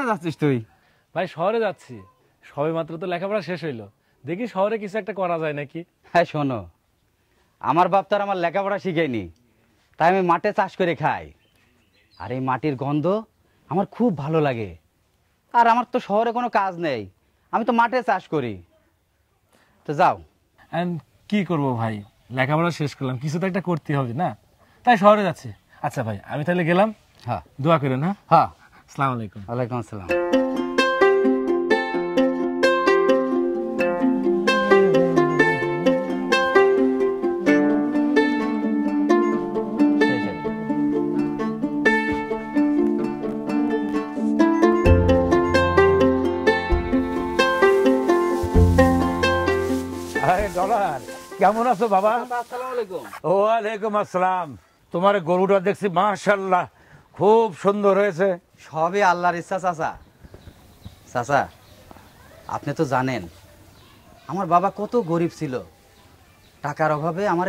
যাচ্ছিস তুই? ভাই শহরে যাচ্ছি, সবে মাত্র তো লেখাপড়া শেষ হইলো, দেখি শহরে কিছু একটা করা যায় নাকি। হ্যাঁ শোনো, আমার বাপ তার আমার লেখাপড়া শিখেনি, তাই আমি মাঠে চাষ করে খাই। আর এই মাটির গন্ধ আমার খুব ভালো লাগে। আর আমার তো শহরে কোনো কাজ নেই, আমি তো মাঠে চাষ করি। তো যাও। কি করব ভাই, লেখাপড়া শেষ করলাম, কিছু তো একটা করতে হবে না, তাই শহরে যাচ্ছি। আচ্ছা ভাই আমি তাহলে গেলাম। হ্যাঁ দোয়া করেন। হ্যাঁ হ্যাঁ, আসসালামু আলাইকুম। ওয়ালাইকুম আসসালাম। কেমন আছো বাবা? আসসালামু আলাইকুম। ওয়ালাইকুম আসসালাম। তোমার গরুটা দেখছি মাশাআল্লাহ খুব সুন্দর হয়েছে। সবই আল্লাহর ইচ্ছা চাচা। চাচা আপনি তো জানেন আমার বাবা কত গরিব ছিল, টাকার অভাবে আমার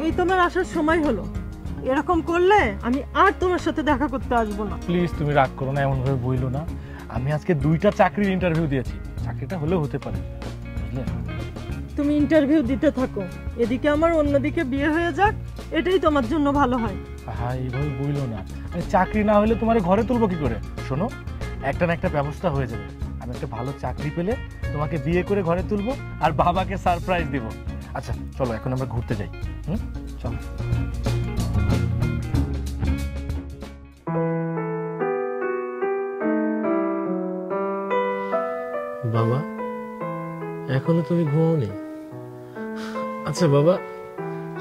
এই তোমার আসার সময় হলো, এরকম করলে আমি আর তোমার সাথে দেখা করতে আসবো না। প্লিজ তুমি রাগ করো না, এমন ভাবে বইলো না। আমি আজকে 2টা চাকরির ইন্টারভিউ দিয়েছি, চাকরিটা হলেও হতে পারে, বুঝলে? তুমি ইন্টারভিউ দিতে থাকো, এদিকে আমার অন্যদিকে বিয়ে হয়ে যাক, এটাই তোমার জন্য ভালো হয়। হ্যাঁ এইভাবে বইলো না, চাকরি না হলে তোমার ঘরে তুলবো কি করে? শোনো, একটা না একটা ব্যবস্থা হয়ে যাবে। আমি একটা ভালো চাকরি পেলে তোমাকে বিয়ে করে ঘরে তুলবো আর বাবাকে সারপ্রাইজ দিব। আচ্ছা চলো এখন আমরা ঘুরতে যাই। চলো। বাবা এখনো তুমি ঘুমাওনি? আচ্ছা বাবা,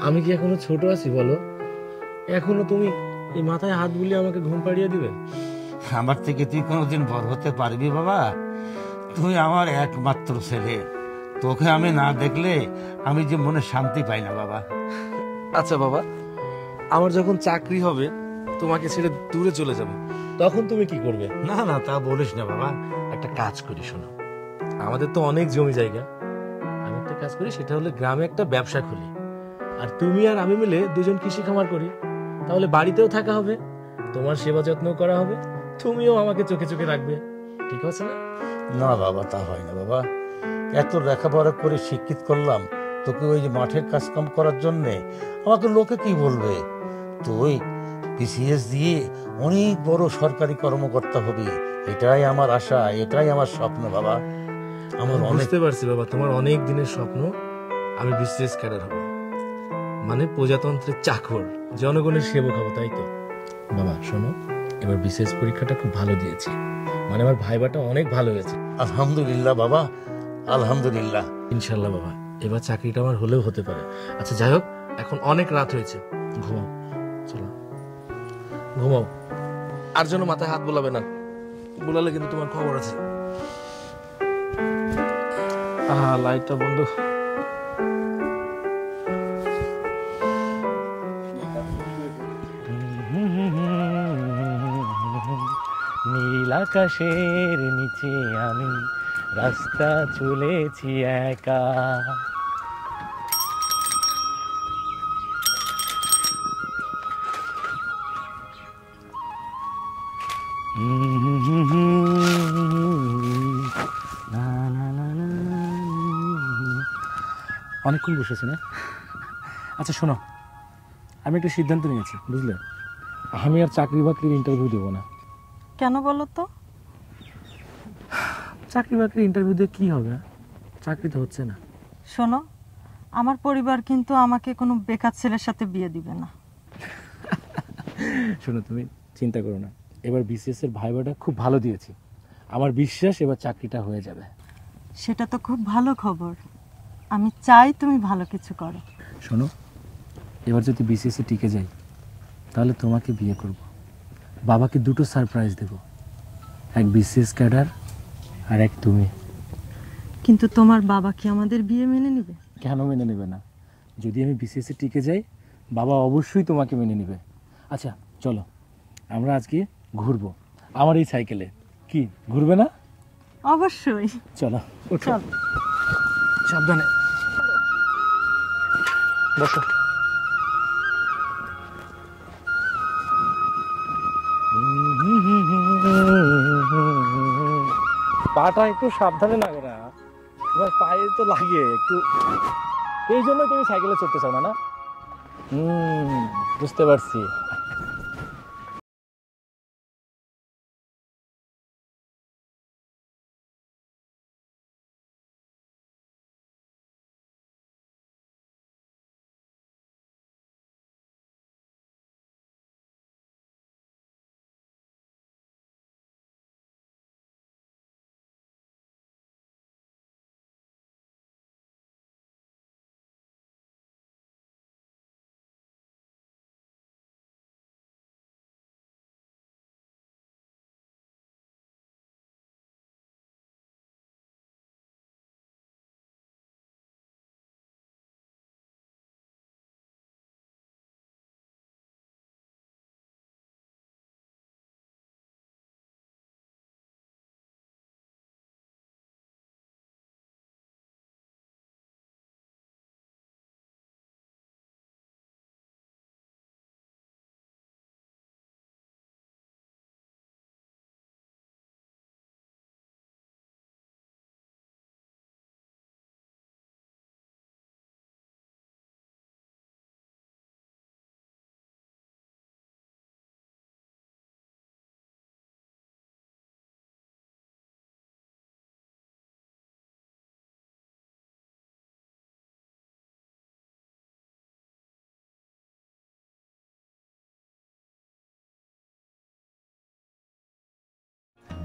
আমি কি এখনো ছোট আছি বলো? এখনো তুমি এই মাথায় হাত বুলিয়ে আমাকে ঘুম পাড়িয়ে দিবে? আমার থেকে তুই কোনোদিন বড় হতে পারবি বাবা? তুই আমার একমাত্র ছেলে, তোকে আমি না দেখলে আমি যে মনে শান্তি পাই না বাবা। আচ্ছা বাবা, আমার যখন চাকরি হবে তোমাকে ছেড়ে দূরে চলে যাব, তখন তুমি কি করবে? না না তা বলিস না বাবা, একটা কাজ করি, শোনো, আমাদের তো অনেক জমি জায়গা, আমি একটা কাজ করি, সেটা হলো গ্রামে একটা ব্যবসা খুলি, আর তুমি আর আমি মিলে দুজন কৃষি খামার করি, তাহলে বাড়িতেও থাকা হবে, তোমার সেবা যত্ন করা হবে, তুমিও আমাকে চোখে চোখে রাখবে, ঠিক আছে না? না বাবা তা হয় না বাবা, এত লেখাপড়া করে শিক্ষিত করলাম তোকে ওই যে মাঠের কাজকাম করার জন্যে, আমাকে লোকে কি বলবে? তুই বিসিএস দিয়ে অনেক বড় সরকারি কর্মকর্তা হবি, এটাই আমার আশা, এটাই আমার স্বপ্ন বাবা। আমার বুঝতে পারছি বাবা, তোমার অনেক দিনের স্বপ্ন আমি বিসিএস ক্যাডার হব, মানে প্রজাতন্ত্রের চাকর, জনগণের সেবক হবো, তাই তো? বাবা শোনো, এবার বিসিএস পরীক্ষাটা খুব ভালো দিয়েছি, মানে আমার ভাইবাটা অনেক ভালো হয়েছে। আলহামদুলিল্লাহ বাবা, আলহামদুলিল্লাহ। ইনশাল্লাহ বাবা, এবার চাকরিটা আমার হলেও হতে পারে। আচ্ছা যাই হোক, এখন অনেক রাত হয়েছে, ঘুমাও, চলো ঘুমাও, আর যেন মাথায় হাত বোলাবে না, বোলালে কিন্তু তোমার খবর আছে। লাইটটা বন্ধ। নীল আকাশের নিচে আমি রাস্তা চলেছি একা, অনেকক্ষণ বসেছি না? আচ্ছা শোনো, আমি একটা সিদ্ধান্ত নিয়েছি, বুঝলে? আমি আর চাকরি বাকরির ইন্টারভিউ দেবো না। কেন বলো তো? চাকরি বাকরির ইন্টারভিউ দিয়ে কী হবে? চাকরি তো হচ্ছে না। শোনো, আমার পরিবার কিন্তু আমাকে কোনো বেকার ছেলের সাথে বিয়ে দিবে না। শোনো, তুমি চিন্তা করো না, এবার বিসিএস এর ভাইবাটা খুব ভালো দিয়েছি, আমার বিশ্বাস এবার চাকরিটা হয়ে যাবে। সেটা তো খুব ভালো খবর, আমি চাই তুমি ভালো কিছু করো। শোনো, এবার যদি বিসিএস এ টিকে যাই তাহলে তোমাকে বিয়ে করব, বাবাকে দুটো সারপ্রাইজ দেব, এক বিসিএস ক্যাডার আর এক তুমি। কিন্তু তোমার বাবা কি আমাদের বিয়ে মেনে নেবে? কেন মেনে নেবে না? যদি আমি বিসিএস এ টিকে যাই, বাবা অবশ্যই তোমাকে মেনে নেবে। আচ্ছা চলো, আমরা আজকে ঘুরবো আমার এই সাইকেলে, কি ঘুরবে না? অবশ্যই। চলো ওঠো, চল। সাবধানে বসো। পাটা একটু সাবধানে লাগে না? তোমার পায়ে তো লাগে একটু, এই জন্য তুমি সাইকেলে চড়তে চাও না? বুঝতে পারছি।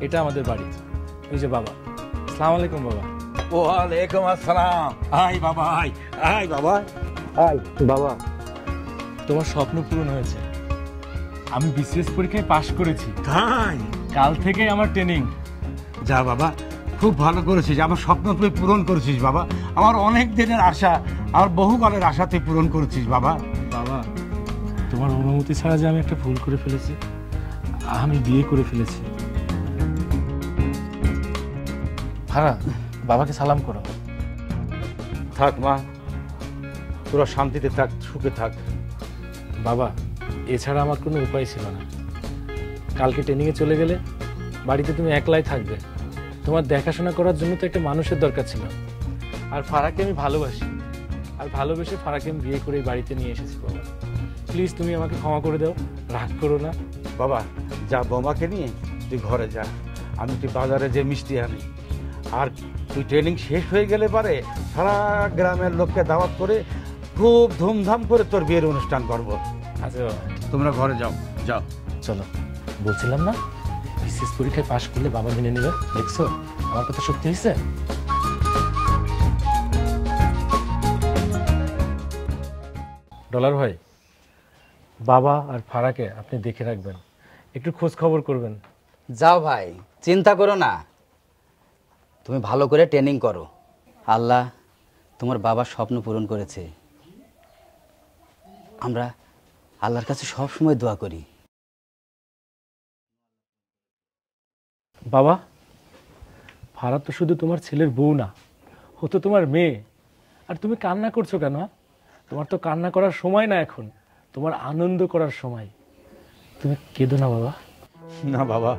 এটা আমাদের বাড়ি, এই যে বাবা। আসসালামু আলাইকুম বাবা। ওয়ালাইকুম আসসালাম। আয় বাবা, আয় আয় বাবা, আয় বাবা, তোমার স্বপ্ন পূরণ হয়েছে, আমি বিসিএস পরীক্ষায় পাশ করেছি। তাই? কাল থেকে আমার ট্রেনিং। যা বাবা, খুব ভালো করেছিস, আমার স্বপ্ন তুই পূরণ করেছিস বাবা। আমার অনেক দিনের আশা, আমার বহুকালের আশা তুই পূরণ করেছিস বাবা। বাবা, তোমার অনুমতি ছাড়া যে আমি একটা ভুল করে ফেলেছি, আমি বিয়ে করে ফেলেছি। ফারা, বাবাকে সালাম করো। থাক মা, তোরা শান্তিতে থাক, সুখে থাক। বাবা, এছাড়া আমার কোনো উপায় ছিল না। কালকে ট্রেনিংয়ে চলে গেলে বাড়িতে তুমি একলাই থাকবে, তোমার দেখাশোনা করার জন্য তো একটা মানুষের দরকার ছিল। আর ফারাকে আমি ভালোবাসি, আর ভালোবেসে ফারাকে আমি বিয়ে করে বাড়িতে নিয়ে এসেছি। বাবা প্লিজ তুমি আমাকে ক্ষমা করে দাও, রাগ করো না। বাবা যা, বৌমাকে নিয়ে তুই ঘরে যা, আমি তুই বাজারে যে মিষ্টি আনি। আর তুই ট্রেনিং শেষ হয়ে গেলে পারে সারা গ্রামের লোককে দাওয়াত করে খুব ধুমধাম করে তোর বিয়ের অনুষ্ঠান করব। আচ্ছা বাবা, তোমরা ঘরে যাও, যাও। চলো, বলছিলাম না বিশেষ পরীক্ষায় পাশ করলে বাবা মেনে নেবে। দেখছো আমার কথা সত্যি হয়েছে। ডলার ভাই, বাবা আর ফারাকে আপনি দেখে রাখবেন, একটু খোঁজ খবর করবেন। যাও ভাই, চিন্তা করো না, তুমি ভালো করে ট্রেনিং করো। আল্লাহ তোমার বাবার স্বপ্ন পূরণ করেছে, আমরা আল্লাহর কাছে সব সময় দোয়া করি। বাবা, ফারা তো শুধু তোমার ছেলের বউ না, ও তো তোমার মেয়ে। আর তুমি কান্না করছো কেন? তোমার তো কান্না করার সময় না এখন, তোমার আনন্দ করার সময়। তুমি কেঁদো না বাবা। না বাবা,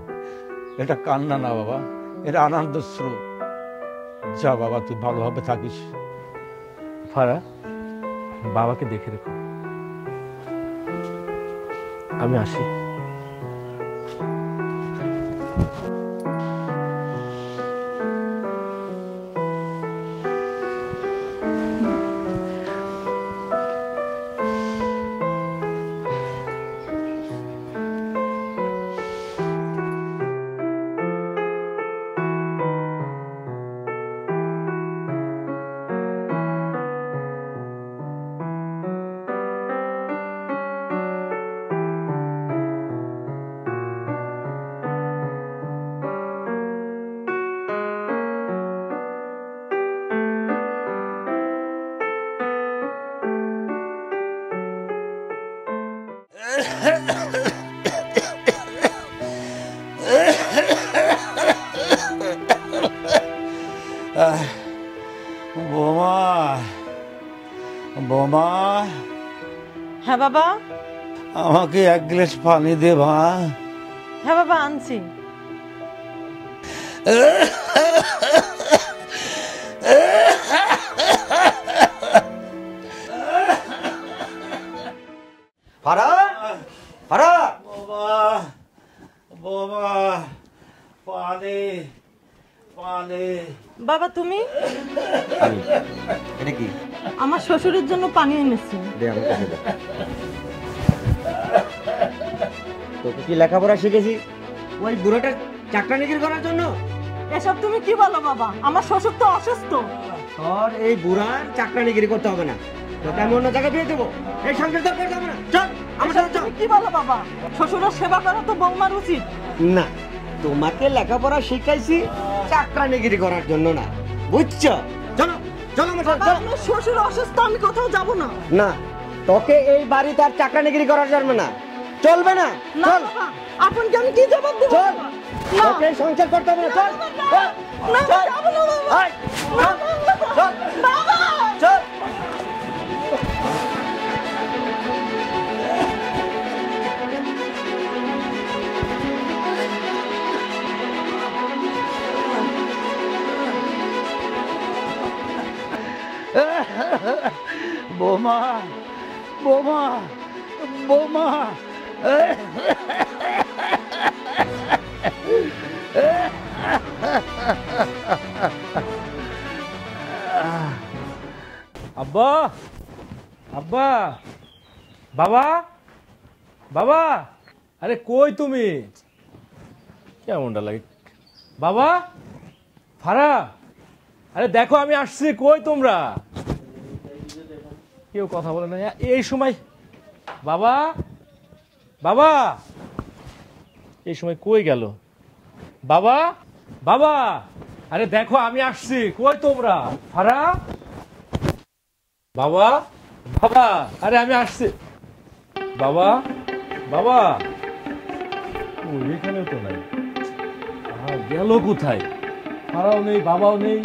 এটা কান্না না বাবা, এটা আনন্দ স্রোত। যা বাবা, তুই ভালোভাবে থাকিস। ফারা, বাবাকে দেখে রেখো, আমি আসি। বৌমা, বৌমা, হ্যাঁ বাবা। আমাকে এক গ্লাস পানি দে মা। হ্যাঁ বাবা, আনছি। ফারা, ফারা, বৌমা, বৌমা, পানি, পানি। বাবা তুমি? এটা কি? আমার শ্বশুরের জন্য পানি এনেছি। তোকে কি লেখাপড়া শিখেছি ওই বুড়োটার চাকরানিগিরি করার জন্য? এসব তুমি কি বলো বাবা? আমার শ্বশুর তো অসুস্থ। তোর এই বুড়ার চাকরানিগিরি করতে হবে না, তোকে আমি অন্য জায়গায় বিয়ে দেবো। এই সংসার তোর করতে হবে না, চল আমার সাথে চল। তুমি কি বলো বাবা? শ্বশুরের সেবা করা তো বৌমার উচিত। না, তোমাকে লেখাপড়া শিখাইছি চাকরানিগিরি করার জন্য না, বুঝছো? চলো চলো আমার সাথে চলো। আমার শ্বশুর অসুস্থ, আমি কোথাও যাব না। না, তোকে এই বাড়িতে আর চাকরানিগিরি করার জন্য না, চলবে না। না চল বাবা, আপনাকে আমি কি জবাব দেব? চল, না, তোকে এই সংসার করতে হবে না, চল না, চল, যাব না বাবা। আয়, চল, চল, বাবা, চল। বৌমা, বৌমা, বৌমা। আব্বা, আব্বা, বাবা, বাবা, আরে কই তুমি? কেমনটা লাগে বাবা? ফারা, আরে দেখো আমি আসছি, কই তোমরা? কেউ কথা বলে না এই সময়। বাবা, বাবা, এই সময় কই গেল বাবা? বাবা, আরে দেখো আমি আসছি, কই তোমরা? ফারা, বাবা, বাবা, আরে আমি আসছি। বাবা, বাবা, এখানেও তো নাই, গেল কোথায়? ফারাও নেই, বাবাও নেই।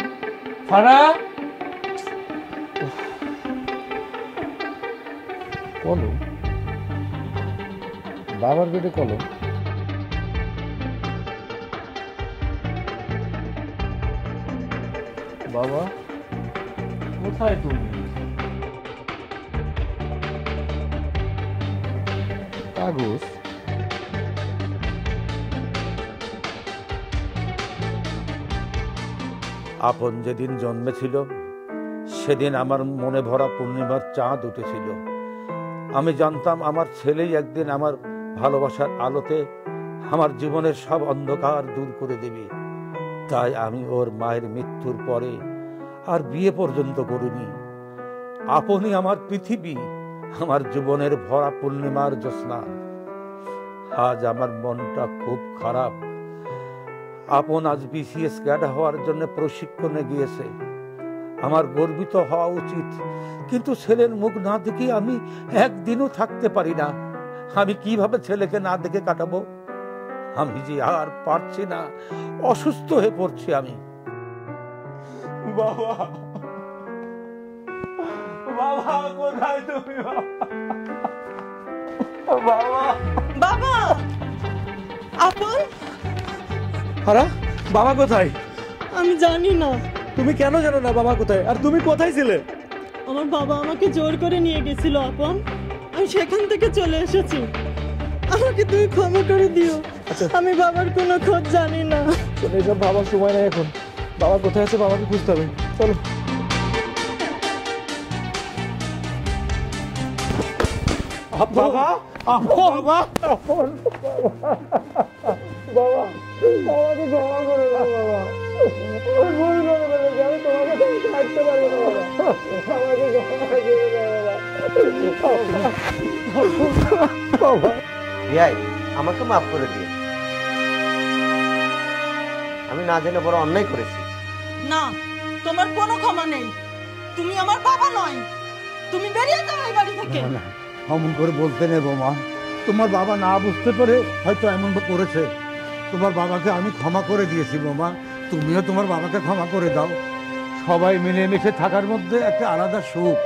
ফারা, কলম, বাবার পেটে কলম। বাবা, কোথায় তুমি? কাগজ, আপন যেদিন জন্মেছিল সেদিন আমার মনে ভরা পূর্ণিমার চাঁদ উঠেছিল। আমি জানতাম আমার ছেলেই একদিন আমার ভালোবাসার আলোতে আমার জীবনের সব অন্ধকার দূর করে দেবে। তাই আমি ওর মায়ের মৃত্যুর পরে আর বিয়ে পর্যন্ত করিনি। আপনি আমার পৃথিবী, আমার জীবনের ভরা পূর্ণিমার জ্যোৎস্না। আজ আমার মনটা খুব খারাপ। আপন আজ বিসিএস ক্যাডার হওয়ার জন্য প্রশিক্ষণে গিয়েছে। আমার গর্বিত হওয়া উচিত, কিন্তু ছেলের মুখ না দেখে আমি একদিনও থাকতে পারি না। আমি কিভাবে ছেলেকে না দেখে কাটাবো? আমি যে আর পারছি না, অসুস্থ হয়ে পড়ছি আমি। বাবা, বাবা, কোথায় তুমি? বাবা, বাবা, আপন? ফারা, বাবা কোথায়? আমি জানি না। তুমি কেন জানো না বাবা কোথায়? আর তুমি কোথায় ছিলে? আমার বাবা আমাকে জোর করে নিয়ে গেছিল আপন, আমি সেখান থেকে চলে এসেছি। আমাকে তুই ক্ষমা করে দিও। আমি বাবার কোনো খোঁজ জানি না। চলো, এসব বাবার সময় নাই এখন। বাবা কোথায় আছে বাবাকে খুঁজতে হবে, চলো। বাবা, বাবা, বিয়াই আমাকে মাফ করে দিয়ে, আমি না জেনে বড় অন্যায় করেছি। না, তোমার কোনো ক্ষমা নেই। তুমি আমার বাবা নয়। তুমি বেরিয়ে যাও এই বাড়ি থেকে। অমন করে বলতে নেই বৌমা, তোমার বাবা না বুঝতে পারে হয়তো এমন করেছে। তোমার বাবাকে আমি ক্ষমা করে দিয়েছি বৌমা, তুমিও তোমার বাবাকে ক্ষমা করে দাও। সবাই মিলেমিশে থাকার মধ্যে একটা আলাদা সুখ।